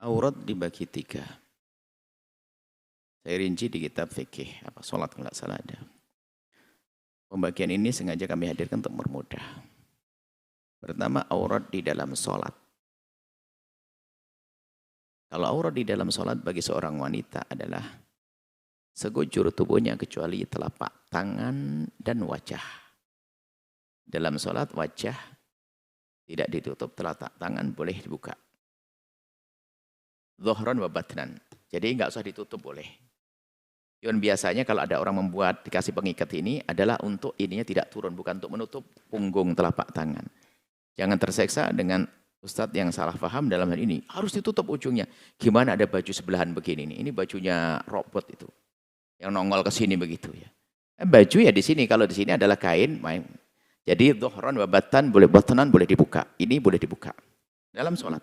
Aurat dibagi tiga. Saya rinci di kitab fikih, sholat kalau nggak salah ada. Pembagian ini sengaja kami hadirkan untuk mempermudah. Pertama, aurat di dalam sholat. Kalau aurat di dalam sholat bagi seorang wanita adalah sekujur tubuhnya kecuali telapak tangan dan wajah. Dalam sholat wajah tidak ditutup, telapak tangan boleh dibuka. Dhuhran wa batnan. Jadi nggak usah ditutup boleh. Yang biasanya kalau ada orang membuat dikasih pengikat ini adalah untuk ininya tidak turun, bukan untuk menutup punggung telapak tangan. Jangan terseksa dengan ustadz yang salah paham dalam hal ini. Harus ditutup ujungnya. Gimana ada baju sebelahan begini nih? Ini bajunya robot itu. Yang nongol ke sini begitu ya. Baju ya di sini, kalau di sini adalah kain. Jadi dhuhran wa batnan boleh dibuka. Ini boleh dibuka. Dalam sholat.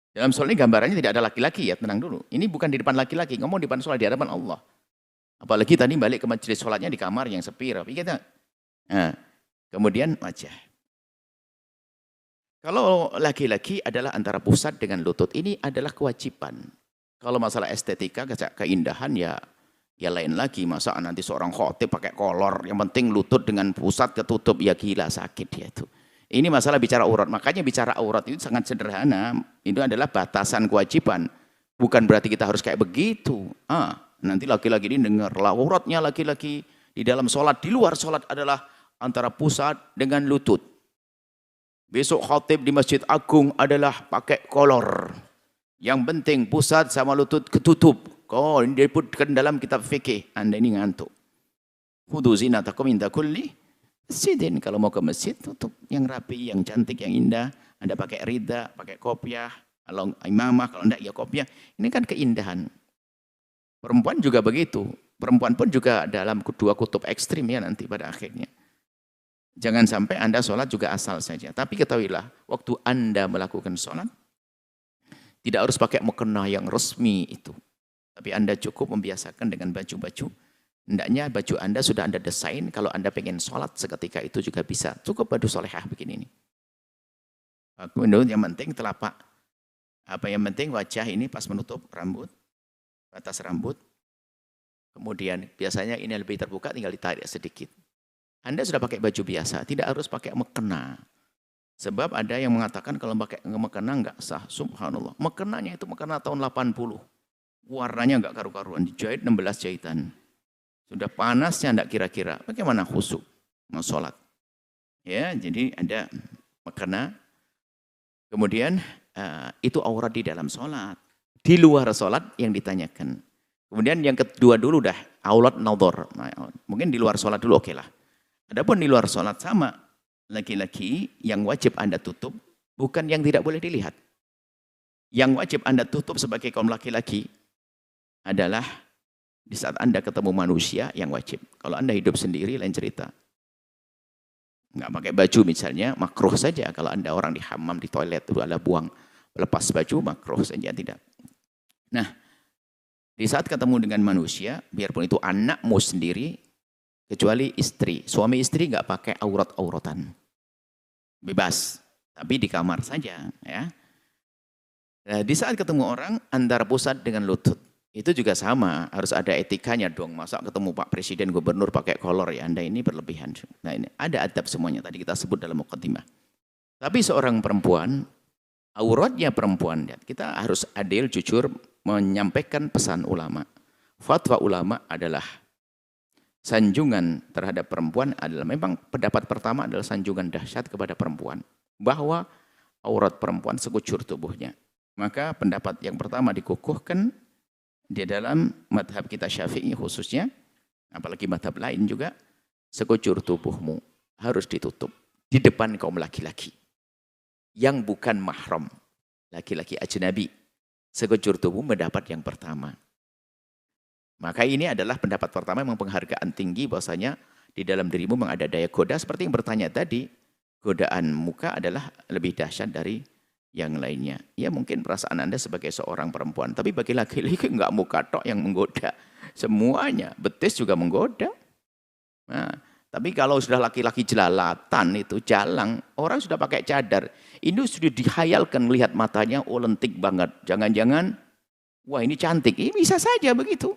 Dalam sholat ini gambarannya tidak ada laki-laki ya, tenang dulu. Ini bukan di depan laki-laki, ngomong di depan sholat, di hadapan Allah. Apalagi tadi balik ke majelis sholatnya di kamar yang sepi, rapi kita. Nah, kemudian wajah. Kalau laki-laki adalah antara pusat dengan lutut, ini adalah kewajiban. Kalau masalah estetika, keindahan ya lain lagi. Masa nanti seorang khotib pakai kolor, yang penting lutut dengan pusat ketutup, ya gila sakit dia itu. Ini masalah bicara aurat. Makanya bicara aurat itu sangat sederhana. Itu adalah batasan kewajiban. Bukan berarti kita harus kayak begitu. Nanti laki-laki ini dengar auratnya laki-laki di dalam sholat, di luar sholat adalah antara pusat dengan lutut. Besok khatib di Masjid Agung adalah pakai kolor. Yang penting pusat sama lutut ketutup. Oh, ini disebutkan dalam kitab fikih. Anda ini ngantuk. Khudhu zinatakum inda kulli masjidin. Kalau mau ke masjid, tutup yang rapi, yang cantik, yang indah. Anda pakai rida, pakai kopiah, kalau imamah, kalau enggak ya kopiah. Ini kan keindahan. Perempuan juga begitu. Perempuan pun juga dalam dua kutub ekstrim ya nanti pada akhirnya. Jangan sampai Anda sholat juga asal saja. Tapi ketahuilah, waktu Anda melakukan sholat, tidak harus pakai mukena yang resmi itu. Tapi Anda cukup membiasakan dengan baju-baju. Hendaknya baju Anda sudah Anda desain, kalau Anda pengen sholat seketika itu juga bisa. Cukup baju solehah begini nih. Menurut yang penting telapak. Yang penting wajah ini pas menutup rambut, batas rambut. Kemudian biasanya ini lebih terbuka, tinggal ditarik sedikit. Anda sudah pakai baju biasa, tidak harus pakai mukena. Sebab ada yang mengatakan kalau pakai mukena enggak sah, subhanallah. Mukenanya itu mukena tahun 80. Warnanya enggak karu-karuan, dijahit 16 jahitan. Sudah panasnya enggak kira-kira, bagaimana khusyuk mau sholat? Ya, jadi ada mukena. Kemudian itu aurat di dalam sholat. Di luar sholat yang ditanyakan. Kemudian yang kedua dulu dah, aurat nadhar. Mungkin di luar sholat dulu oke lah. Adapun di luar sholat sama, laki-laki yang wajib Anda tutup, bukan yang tidak boleh dilihat. Yang wajib Anda tutup sebagai kaum laki-laki adalah di saat Anda ketemu manusia yang wajib. Kalau Anda hidup sendiri lain cerita. Nggak pakai baju misalnya, makruh saja. Kalau Anda orang di hammam, di toilet, dulu ada buang, lepas baju, makruh saja tidak. Nah, di saat ketemu dengan manusia, biarpun itu anakmu sendiri, kecuali istri. Suami istri nggak pakai aurat-auratan. Bebas. Tapi di kamar saja. Ya. Nah, di saat ketemu orang, antara pusat dengan lutut. Itu juga sama, harus ada etikanya dong. Masa ketemu Pak Presiden, Gubernur pakai kolor ya, Anda ini berlebihan. Nah ini ada adab semuanya, tadi kita sebut dalam muqaddimah. Tapi seorang perempuan, auratnya perempuan, kita harus adil, jujur, menyampaikan pesan ulama. Fatwa ulama adalah sanjungan terhadap perempuan adalah, memang pendapat pertama adalah sanjungan dahsyat kepada perempuan. Bahwa aurat perempuan sekujur tubuhnya. Maka pendapat yang pertama dikukuhkan di dalam madhab kita Syafi'i khususnya, apalagi madhab lain juga, sekujur tubuhmu harus ditutup di depan kaum laki-laki yang bukan mahram, laki-laki ajnabi. Sekujur tubuh mendapat yang pertama. Maka ini adalah pendapat pertama, memang penghargaan tinggi bahwasanya di dalam dirimu memang ada daya goda, seperti yang bertanya tadi, godaan muka adalah lebih dahsyat dari yang lainnya. Ya mungkin perasaan Anda sebagai seorang perempuan, tapi bagi laki-laki enggak muka tok yang menggoda. Semuanya, betis juga menggoda. Nah, Tapi kalau sudah laki-laki jelalatan itu jalang, orang sudah pakai cadar. Ini sudah dihayalkan melihat matanya, oh lentik banget. Jangan-jangan, wah ini cantik. Ini bisa saja begitu.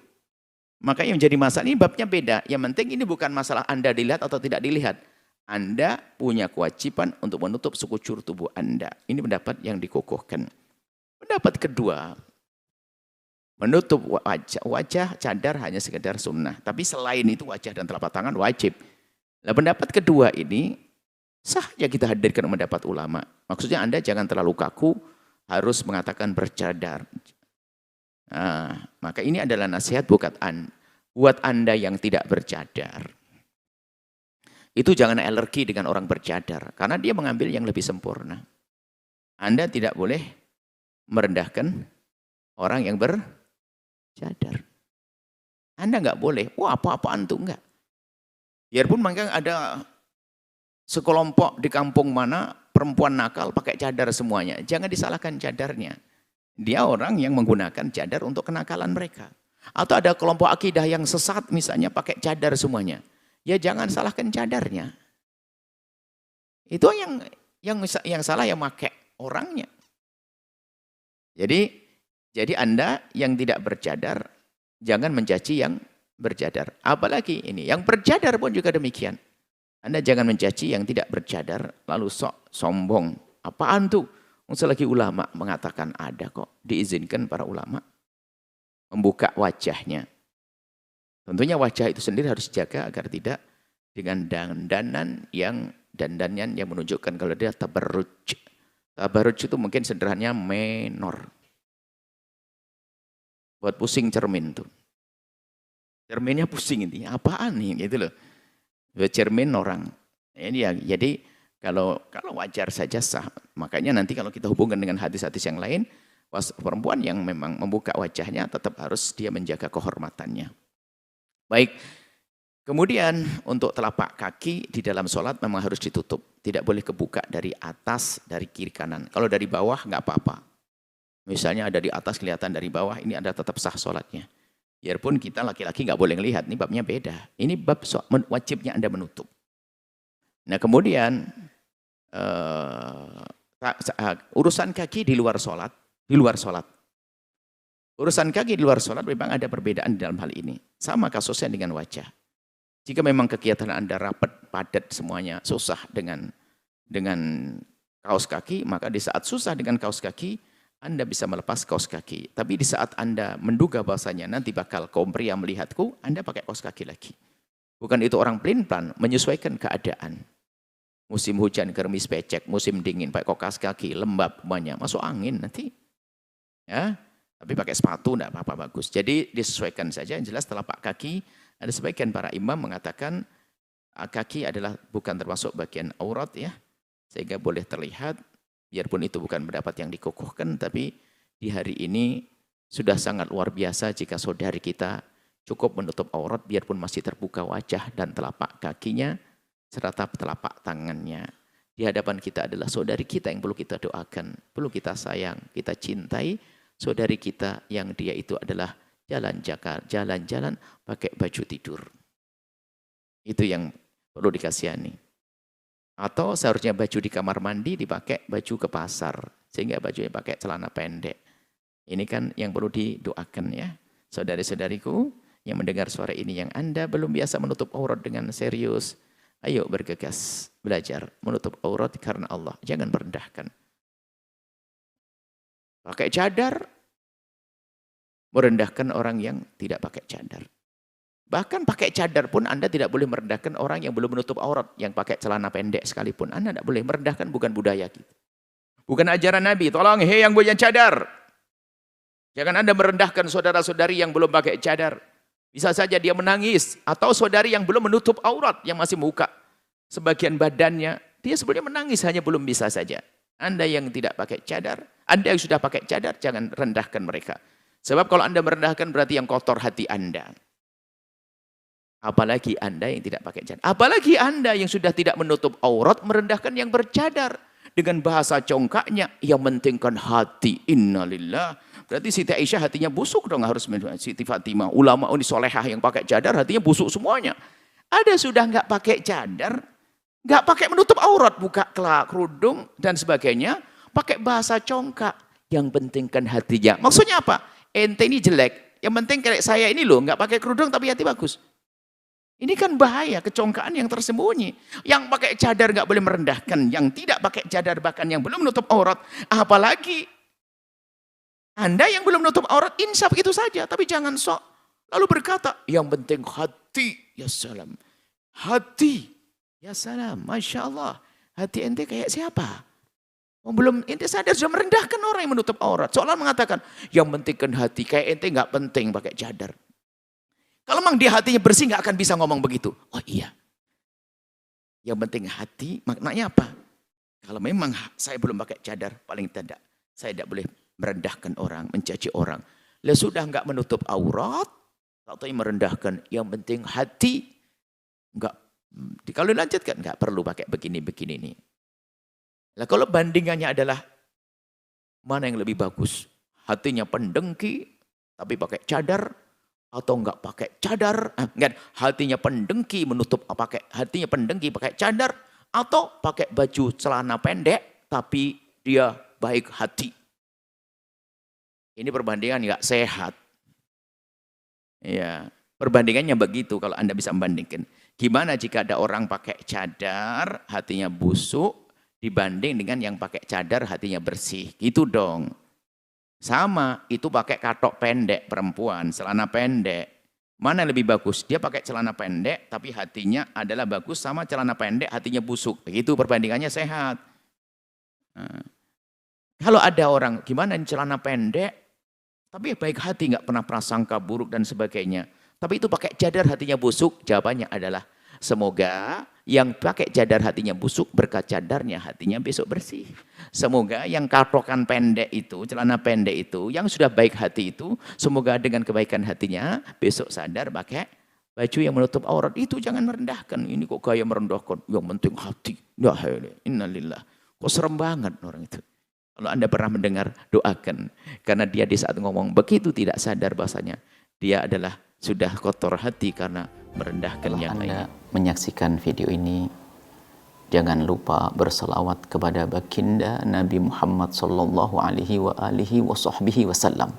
Makanya yang menjadi masalah ini babnya beda. Yang penting ini bukan masalah Anda dilihat atau tidak dilihat. Anda punya kewajiban untuk menutup sekujur tubuh Anda. Ini pendapat yang dikukuhkan. Pendapat kedua, menutup wajah cadar hanya sekedar sunnah. Tapi selain itu wajah dan telapak tangan wajib. Nah, pendapat kedua ini sah ya kita hadirkan pendapat ulama. Maksudnya Anda jangan terlalu kaku harus mengatakan bercadar. Nah, maka ini adalah nasihat buat Anda yang tidak bercadar. Itu jangan alergi dengan orang bercadar karena dia mengambil yang lebih sempurna. Anda tidak boleh merendahkan orang yang bercadar. Anda nggak boleh, wah apa-apaan tuh enggak. Biarpun mungkin ada sekelompok di kampung mana perempuan nakal pakai cadar semuanya. Jangan disalahkan cadarnya. Dia orang yang menggunakan cadar untuk kenakalan mereka. Atau ada kelompok akidah yang sesat misalnya pakai cadar semuanya. Ya jangan salahkan cadarnya. Itu yang salah yang pakai orangnya. Jadi Anda yang tidak bercadar jangan mencaci yang bercadar. Apalagi ini, yang bercadar pun juga demikian. Anda jangan mencaci yang tidak bercadar, lalu sombong. Apaan tuh? Selagi ulama mengatakan ada kok, diizinkan para ulama membuka wajahnya. Tentunya wajah itu sendiri harus dijaga agar tidak dengan dandanan yang menunjukkan kalau dia tabarruj. Tabarruj itu mungkin sederhananya menor. Buat pusing cermin tuh. Cerminnya pusing ini, apaan nih gitu loh. Cermin orang. Ini ya, jadi kalau wajar saja sah. Makanya nanti kalau kita hubungkan dengan hadis-hadis yang lain, perempuan yang memang membuka wajahnya tetap harus dia menjaga kehormatannya. Baik. Kemudian untuk telapak kaki di dalam sholat memang harus ditutup. Tidak boleh kebuka dari atas, dari kiri kanan. Kalau dari bawah nggak apa-apa. Misalnya ada di atas kelihatan dari bawah, ini Anda tetap sah sholatnya. Biarpun kita laki-laki nggak boleh ngelihat, ini babnya beda. Ini bab wajibnya Anda menutup. Nah kemudian urusan kaki di luar sholat, Urusan kaki di luar sholat memang ada perbedaan di dalam hal ini. Sama kasusnya dengan wajah. Jika memang kegiatan Anda rapat, padat semuanya, susah dengan kaos kaki, maka di saat susah dengan kaos kaki, Anda bisa melepas kaos kaki. Tapi di saat Anda menduga bahasanya nanti bakal kaum pria melihatku, Anda pakai kaos kaki lagi. Bukan itu orang pelin-pelan, menyesuaikan keadaan. Musim hujan, gerimis becek, musim dingin, pakai kaos kaki, lembab, banyak, masuk angin nanti. Ya, tapi pakai sepatu enggak apa-apa, bagus. Jadi disesuaikan saja, yang jelas telapak kaki, ada sebagian para imam mengatakan kaki adalah bukan termasuk bagian aurat ya, sehingga boleh terlihat. Biarpun itu bukan pendapat yang dikukuhkan, tapi di hari ini sudah sangat luar biasa jika saudari kita cukup menutup aurat, biarpun masih terbuka wajah dan telapak kakinya, serta telapak tangannya. Di hadapan kita adalah saudari kita yang perlu kita doakan, perlu kita sayang, kita cintai, saudari kita yang dia itu adalah jalan-jalan pakai baju tidur. Itu yang perlu dikasihani. Atau seharusnya baju di kamar mandi dipakai baju ke pasar. Sehingga bajunya pakai celana pendek. Ini kan yang perlu didoakan ya. Saudari-saudariku yang mendengar suara ini, yang Anda belum biasa menutup aurat dengan serius. Ayo bergegas, belajar menutup aurat karena Allah. Jangan merendahkan. Pakai cadar, merendahkan orang yang tidak pakai cadar. Bahkan pakai cadar pun Anda tidak boleh merendahkan orang yang belum menutup aurat, yang pakai celana pendek sekalipun. Anda tidak boleh merendahkan, bukan budaya kita. Bukan ajaran Nabi. Tolong, hei yang punya cadar. Jangan Anda merendahkan saudara-saudari yang belum pakai cadar. Bisa saja dia menangis. Atau saudari yang belum menutup aurat, yang masih membuka sebagian badannya. Dia sebenarnya menangis, hanya belum bisa saja. Anda yang tidak pakai cadar, Anda yang sudah pakai cadar, jangan rendahkan mereka. Sebab kalau Anda merendahkan berarti yang kotor hati Anda. Apalagi Anda yang tidak pakai cadar. Apalagi Anda yang sudah tidak menutup aurat, merendahkan yang bercadar. Dengan bahasa congkaknya, yang mentingkan hati. Innalillah. Berarti Siti Aisyah hatinya busuk dong, harus Siti Fatimah. Ulama ini solehah yang pakai cadar, hatinya busuk semuanya. Ada sudah nggak pakai cadar, nggak pakai menutup aurat, buka kerudung dan sebagainya, pakai bahasa congkak. Yang penting kan hatinya. Maksudnya apa? Ente ini jelek. Yang penting kayak saya ini loh, nggak pakai kerudung tapi hati bagus. Ini kan bahaya, kecongkaan yang tersembunyi. Yang pakai cadar nggak boleh merendahkan, yang tidak pakai cadar bahkan yang belum menutup aurat, apalagi Anda yang belum menutup aurat, insaf itu saja, tapi jangan sok. Lalu berkata, yang penting hati, ya salam. Hati, ya salam, Masya Allah. Hati ente kayak siapa? Belum ente sadar sudah merendahkan orang yang menutup aurat. Seolah mengatakan, yang penting kan hati, kayak ente nggak penting pakai cadar. Kalau memang dia hatinya bersih nggak akan bisa ngomong begitu. Oh iya. Yang penting hati, maknanya apa? Kalau memang saya belum pakai cadar, paling tidak saya tidak boleh merendahkan orang, mencaci orang. Lah sudah nggak menutup aurat, atau merendahkan. Yang penting hati, nggak. Kalau dilanjutkan nggak perlu pakai begini-begini nih. Lah kalau bandingannya adalah mana yang lebih bagus? Hatinya pendengki, tapi pakai cadar, atau enggak pakai cadar, enggak, hatinya pendengki menutup hatinya pendengki pakai cadar, atau pakai baju celana pendek tapi dia baik hati. Ini perbandingan enggak sehat. Ya, perbandingannya begitu kalau Anda bisa membandingkan. Gimana jika ada orang pakai cadar hatinya busuk dibanding dengan yang pakai cadar hatinya bersih? Gitu dong. Sama, itu pakai katok pendek perempuan, celana pendek. Mana yang lebih bagus? Dia pakai celana pendek, tapi hatinya adalah bagus, sama celana pendek, hatinya busuk. Begitu perbandingannya sehat. Nah, kalau ada orang, gimana ini celana pendek, tapi baik hati, nggak pernah prasangka buruk dan sebagainya. Tapi itu pakai cadar hatinya busuk, jawabannya adalah, semoga yang pakai cadar hatinya busuk, berkat cadarnya hatinya besok bersih. Semoga yang katokan pendek itu, celana pendek itu, yang sudah baik hati itu, semoga dengan kebaikan hatinya, besok sadar pakai baju yang menutup aurat. Itu jangan merendahkan. Ini kok gaya merendahkan. Yang penting hati. Ya innalillah. Kok serem banget orang itu. Kalau Anda pernah mendengar, doakan. Karena dia di saat ngomong begitu tidak sadar bahasanya. Dia adalah sudah kotor hati karena merendahkan yang lain. Anda menyaksikan video ini, jangan lupa berselawat kepada baginda Nabi Muhammad sallallahu alaihi wa alihi wa sahbihi wasallam.